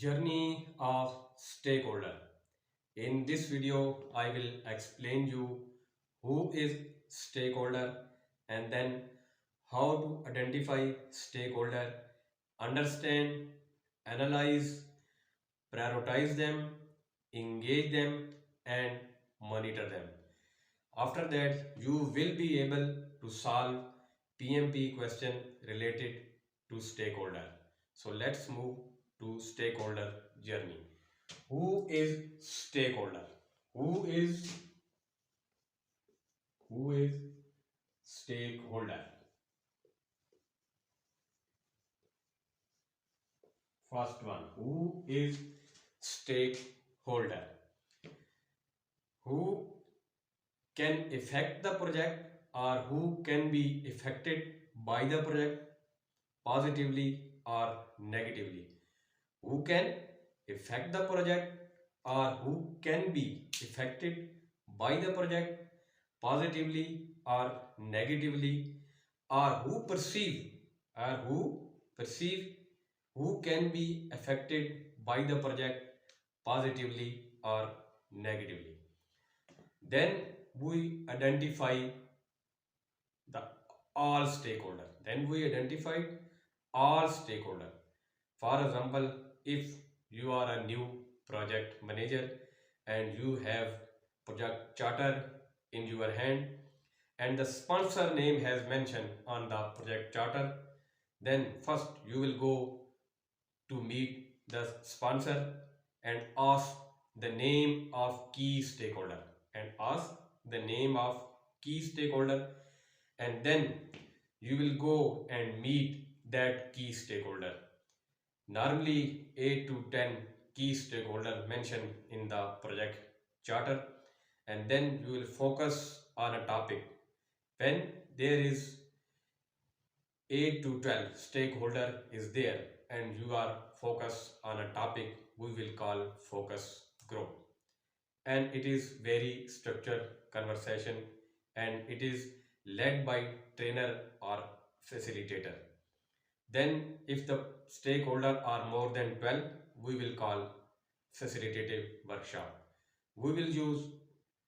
Journey of stakeholder. In this video, I will explain you who is stakeholder and then how to identify stakeholder, understand, analyze, prioritize them, engage them and monitor them. After that, you will be able to solve PMP question related to stakeholder. So let's move to stakeholder journey. Who is stakeholder? Who is who is stakeholder? First one, who is stakeholder? Who can affect the project or who can be affected by the project positively or negatively? Who can affect the project or who can be affected by the project positively or negatively, or who perceive who can be affected by the project positively or negatively. Then we identify the all stakeholder. Then we identified all stakeholder. For example, if you are a new project manager and you have project charter in your hand and the sponsor name has mentioned on the project charter, then first you will go to meet the sponsor and ask the name of key stakeholder and then you will go and meet that key stakeholder. Normally 8 to 10 key stakeholder mentioned in the project charter, and then you will focus on a topic. When there is 8 to 12 stakeholder is there and you are focused on a topic, we will call focus group. And it is very structured conversation and it is led by trainer or facilitator. Then if the stakeholder are more than 12, we will call facilitative workshop. We will use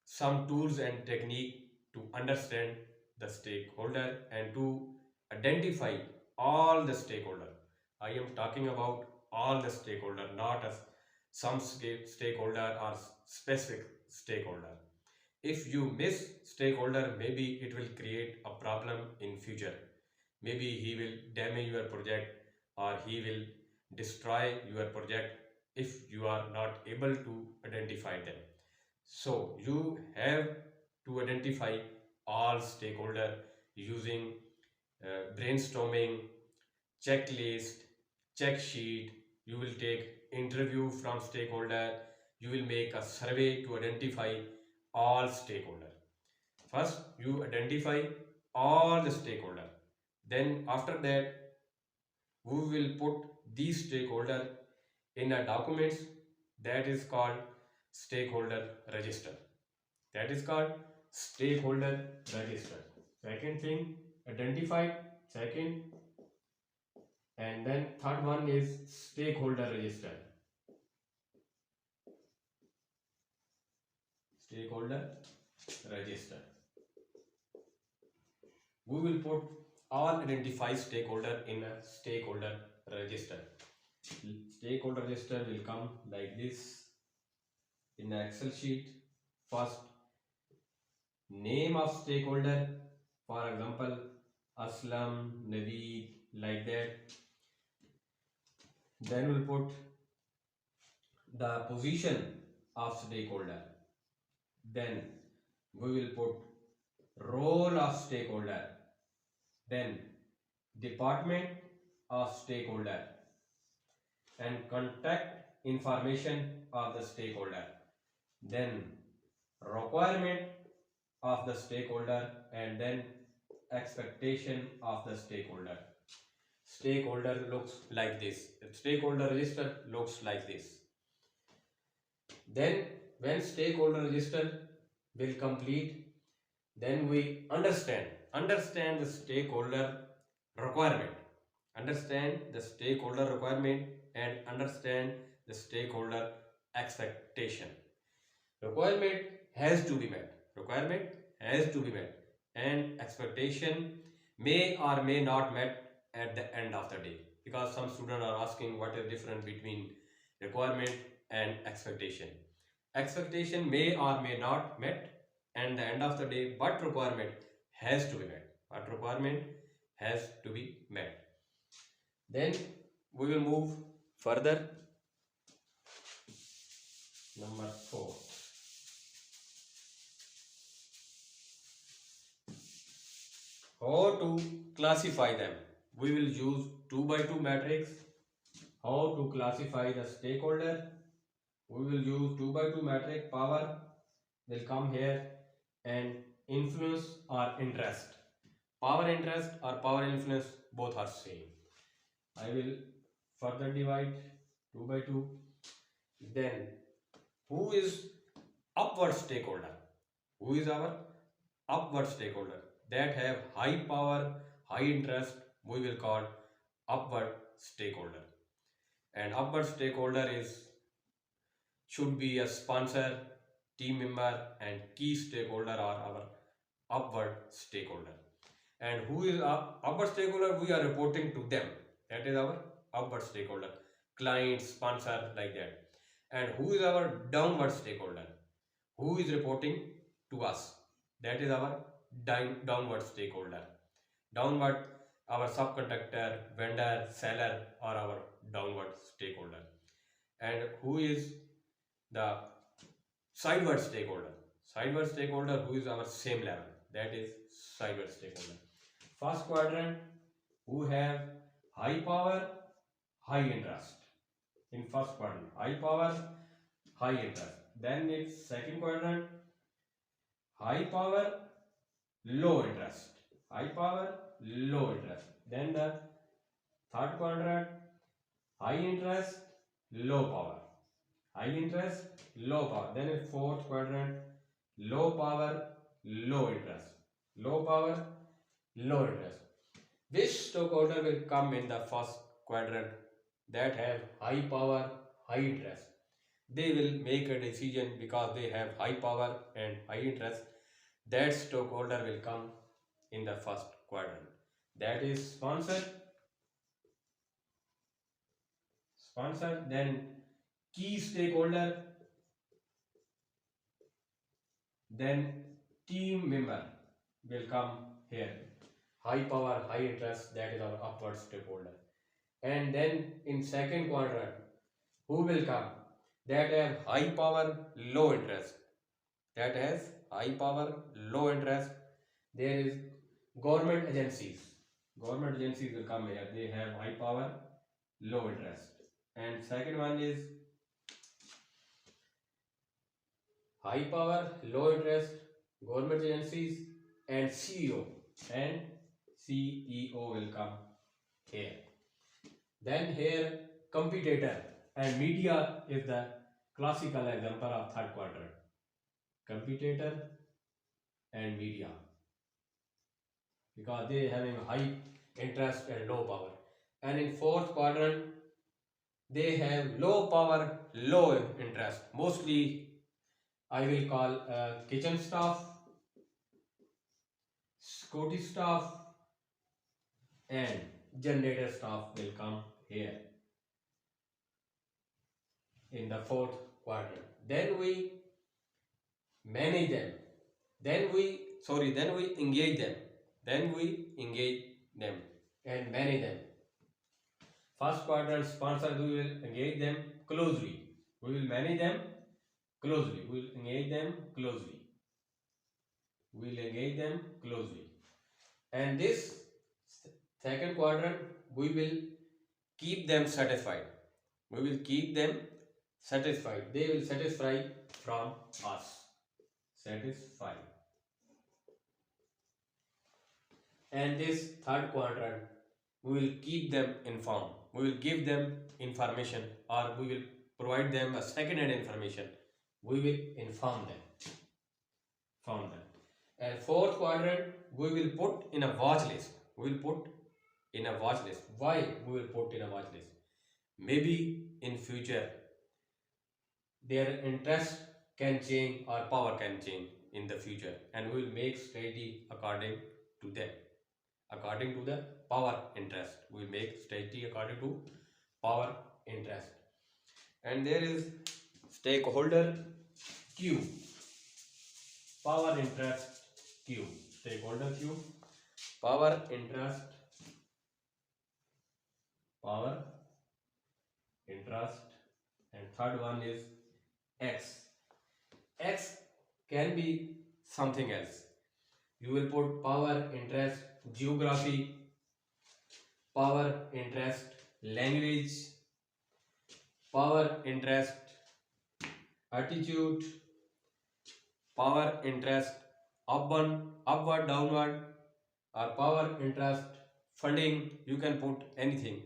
some tools and technique to understand the stakeholder and to identify all the stakeholder. I am talking about all the stakeholder, not as some stakeholder or specific stakeholder. If you miss stakeholder, maybe it will create a problem in future. Maybe he will damage your project or he will destroy your project if you are not able to identify them. So you have to identify all stakeholder using brainstorming, checklist, check sheet. You will take interview from stakeholder. You will make a survey to identify all stakeholder. First, you identify all the stakeholder. Then after that, we will put these stakeholder in a documents that is called stakeholder register. That is called stakeholder register. Second thing, identified. Second, and then third one is stakeholder register. Stakeholder register. We will put all identified stakeholder in a stakeholder register. Stakeholder register will come like this in an Excel sheet. First, name of stakeholder, for example, Aslam, Naveed, like that. Then we'll put the position of stakeholder. Then we will put role of stakeholder. Then department of stakeholder and contact information of the stakeholder. Then requirement of the stakeholder and then expectation of the stakeholder. Stakeholder looks like this. The stakeholder register looks like this. Then when stakeholder register will complete, then we understand the stakeholder requirement. Understand the stakeholder requirement and understand the stakeholder expectation. Requirement has to be met. Requirement has to be met. And expectation may or may not met at the end of the day. Because some students are asking what is difference between requirement and expectation. Expectation may or may not met at the end of the day, but requirement has to be met. But requirement has to be met. Then we will move further. Number 4. How to classify them? We will use 2 by 2 matrix. How to classify the stakeholder? We will use 2 by 2 matrix. Power will come here, and influence or interest. Power interest or power influence both are same. I will further divide 2 by 2. Then who is upward stakeholder? Who is our upward stakeholder? That have high power, high interest, we will call upward stakeholder. And upward stakeholder should be a sponsor, team member, and key stakeholder are our upward stakeholder. And who is our upward stakeholder? We are reporting to them. That is our upward stakeholder. Client, sponsor, like that. And who is our downward stakeholder? Who is reporting to us? That is our downward stakeholder. Downward, our subcontractor, vendor, seller are our downward stakeholder. And who is the sideward stakeholder? Sideward stakeholder, who is our same level? That is sideward stakeholder. First quadrant, who have high power, high interest. In first quadrant, high power, high interest. Then it's second quadrant, high power, low interest. High power, low interest. Then the third quadrant, high interest, low power. High interest, low power. Then in fourth quadrant, low power, low interest. Low power, low interest. Which stakeholder will come in the first quadrant? That have high power, high interest. They will make a decision because they have high power and high interest. That stakeholder will come in the first quadrant. That is sponsor. Then key stakeholder, then team member will come here. High power, high interest, that is our upward stakeholder. And then in second quadrant, who will come? That have high power, low interest. That has high power, low interest. There is government agencies. Government agencies will come here. They have high power, low interest. And second one is high power, low interest, government agencies, and CEO. And CEO will come here. Then here competitor and media is the classical example of third quadrant. Competitor and media, because they having high interest and low power. And in fourth quadrant, they have low power, low interest. Mostly I will call kitchen staff, security staff, and generator staff will come here in the fourth quadrant. Then we manage them. Then we engage them. Then we engage them and manage them. First quadrant sponsor, we will engage them closely. We will manage them closely. We will engage them closely. We will engage them closely. And this second quadrant, we will keep them satisfied. We will keep them satisfied. They will satisfy from us. Satisfy. And this third quadrant, we will keep them informed. We will give them information, or we will provide them a second-hand information. We will inform them. And fourth quadrant, we will put in a watch list. We will put in a watch list. Why we will put in a watch list? Maybe in future their interest can change or power can change in the future, and we will make strategy according to them. According to the power interest, we will make strategy according to power interest. And there is stakeholder Q, power interest Q, stakeholder Q, power interest, power interest, and third one is X. X can be something else. You will put power interest geography, power interest language, power interest attitude, power interest upward, downward, or power interest funding. You can put anything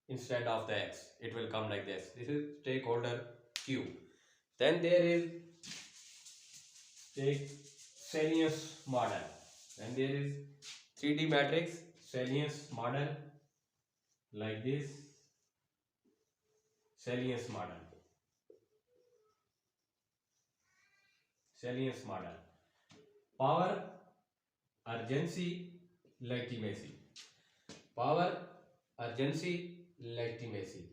instead of the X. It will come like this. This is stakeholder Q. Then there is take salience model. Then there is 3D matrix salience model like this. Salience model. Salience model. Power, urgency, legitimacy. Power, urgency, legitimacy.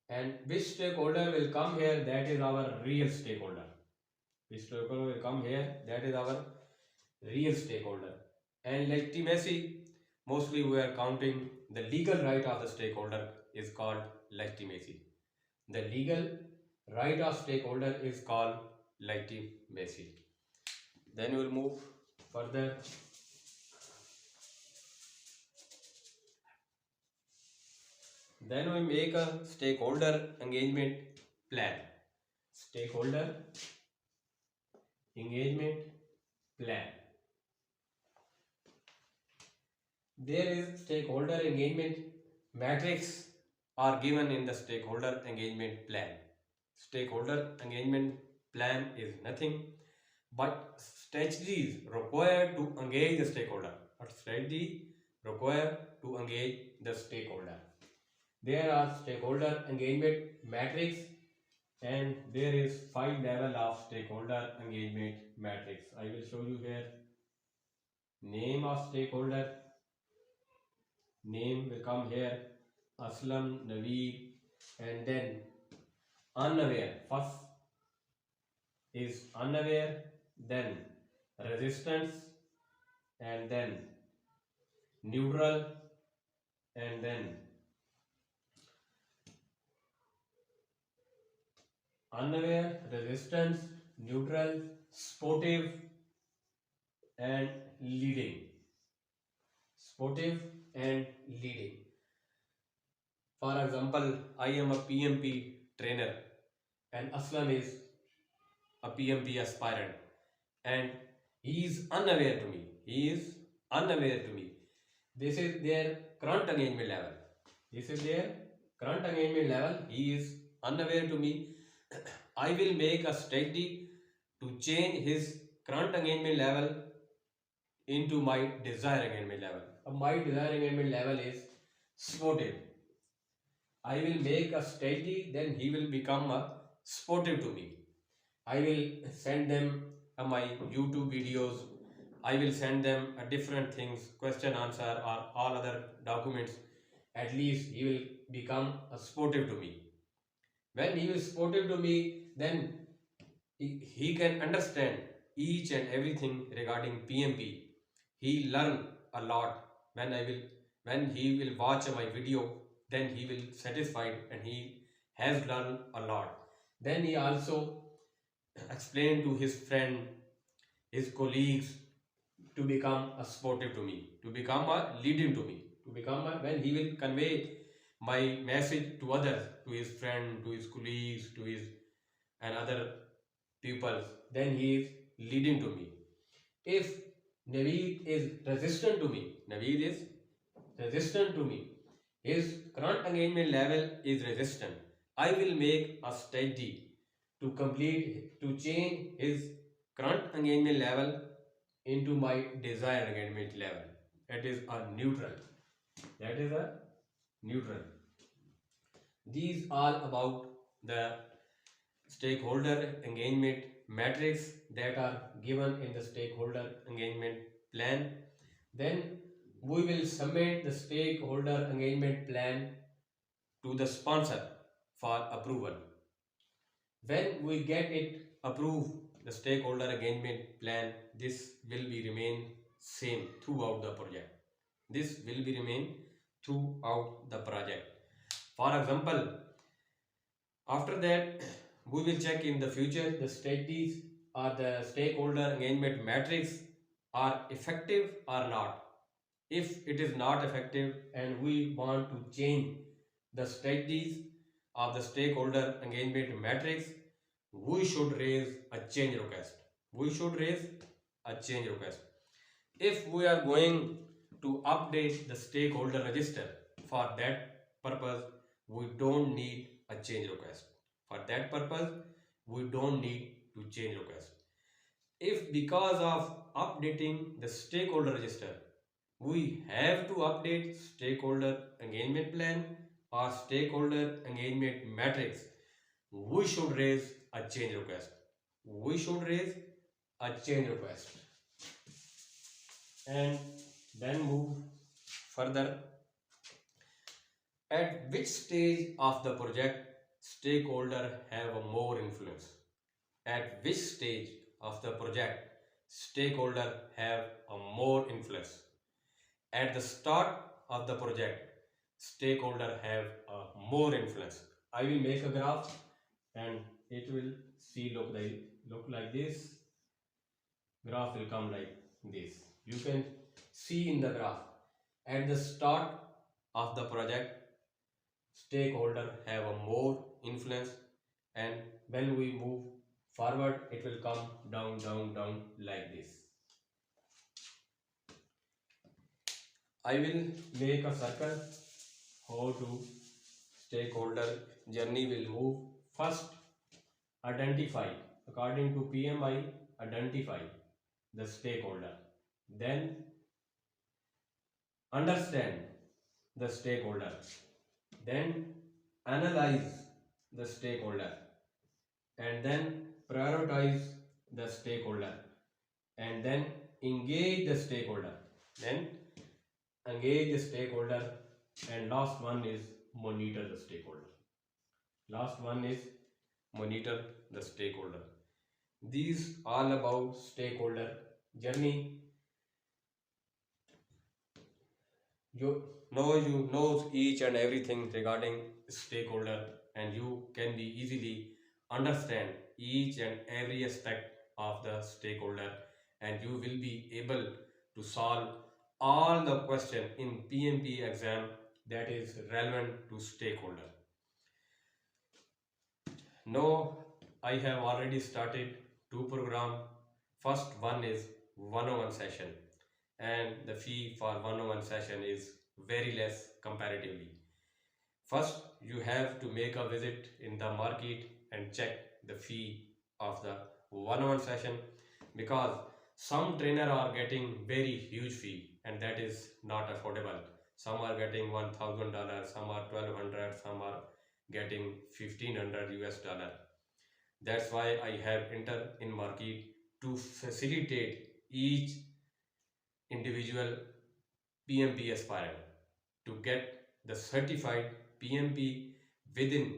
And which stakeholder will come here? That is our real stakeholder. Which stakeholder will come here? That is our real stakeholder. And legitimacy, mostly we are counting the legal right of the stakeholder is called legitimacy. The legal right of stakeholder is called legitimacy. Then we will move further. Then we make a stakeholder engagement plan. Stakeholder engagement plan. There is stakeholder engagement matrix are given in the stakeholder engagement plan. Stakeholder engagement plan is nothing but strategies required to engage the stakeholder. What strategy required to engage the stakeholder? There are stakeholder engagement matrix, and there is 5 level of stakeholder engagement matrix. I will show you here. Name of stakeholder, name will come here, Aslam, Naveed, and then unaware. First is unaware, then resistance, and then neutral, and then unaware, resistance, neutral, sportive, and leading. Sportive and leading. For example, I am a PMP trainer and Aslam is a PMP aspirant, and he is unaware to me. He is unaware to me. This is their current engagement level. This is their current engagement level. He is unaware to me. I will make a strategy to change his current engagement level into my desired engagement level. My desired engagement level is sportive. I will make a strategy, then he will become a sportive to me. I will send them my YouTube videos. I will send them different things, question, answer, or all other documents. At least he will become a sportive to me. When he is sportive to me, then he can understand each and everything regarding PMP. He learn a lot. When he will watch my video, then he will satisfied and he has learned a lot. Then he also explain to his friend, his colleagues, to become a sportive to me, to become a leading to me, to become a, when he will convey my message to others, to his friend, to his colleagues, to his and other pupils, then he is leading to me. If Naveed is resistant to me, Naveed is resistant to me, his current engagement level is resistant, I will make a strategy to change his current engagement level into my desired engagement level. That is a neutral. That is a neutral. These are about the stakeholder engagement matrix that are given in the stakeholder engagement plan. Then we will submit the stakeholder engagement plan to the sponsor for approval. When we get it approved, the stakeholder engagement plan, this will be remain same throughout the project. This will be remain throughout the project. For example, after that, we will check in the future the strategies or the stakeholder engagement matrix are effective or not. If it is not effective and we want to change the strategies of the stakeholder engagement matrix, we should raise a change request. We should raise a change request. If we are going to update the stakeholder register, for that purpose, we don't need a change request. For that purpose, we don't need to change request. If because of updating the stakeholder register, we have to update stakeholder engagement plan or stakeholder engagement matrix, we should raise a change request. We should raise a change request and then move further. At which stage of the project stakeholder have a more influence? At which stage of the project stakeholder have a more influence? At the start of the project, stakeholder have a more influence. I will make a graph and it will look like this. Graph will come like this. You can see in the graph at the start of the project, stakeholder have a more influence, and when we move forward, it will come down like this. I will make a circle how to stakeholder journey will move. First, identify according to PMI, identify the stakeholder. Then understand the stakeholder. Then analyze the stakeholder. And then prioritize the stakeholder. And then engage the stakeholder. Then engage the stakeholder. And last one is monitor the stakeholder. Last one is monitor the stakeholder. These all about stakeholder journey. You knows each and everything regarding stakeholder, and you can be easily understand each and every aspect of the stakeholder, and you will be able to solve all the question in PMP exam that is relevant to stakeholder. Now I have already started two program. First one is 101 session, and the fee for 101 session is very less comparatively. First, you have to make a visit in the market and check the fee of the 101 session, because some trainer are getting very huge fee and that is not affordable. Some are getting $1,000, some are 1,200, some are getting 1,500 US dollar. That's why I have entered in market to facilitate each individual PMP aspirant to get the certified PMP within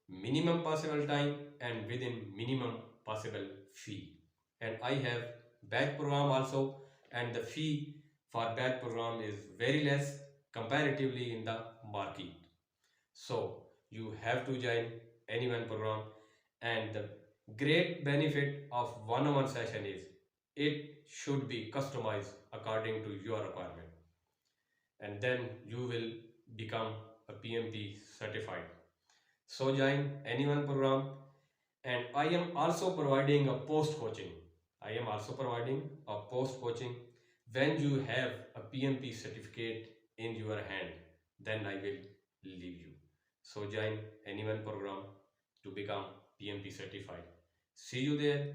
minimum possible time and within minimum possible fee. And I have batch program also, and the fee for batch program is very less comparatively in the market. So you have to join any one program, and the great benefit of one-on-one session is it should be customized according to your requirement, and then you will become a PMP certified. So join any one program, and I am also providing a post coaching. I am also providing a post coaching. When you have a PMP certificate in your hand, then I will leave you. So join any one program to become PMP certified. See you there.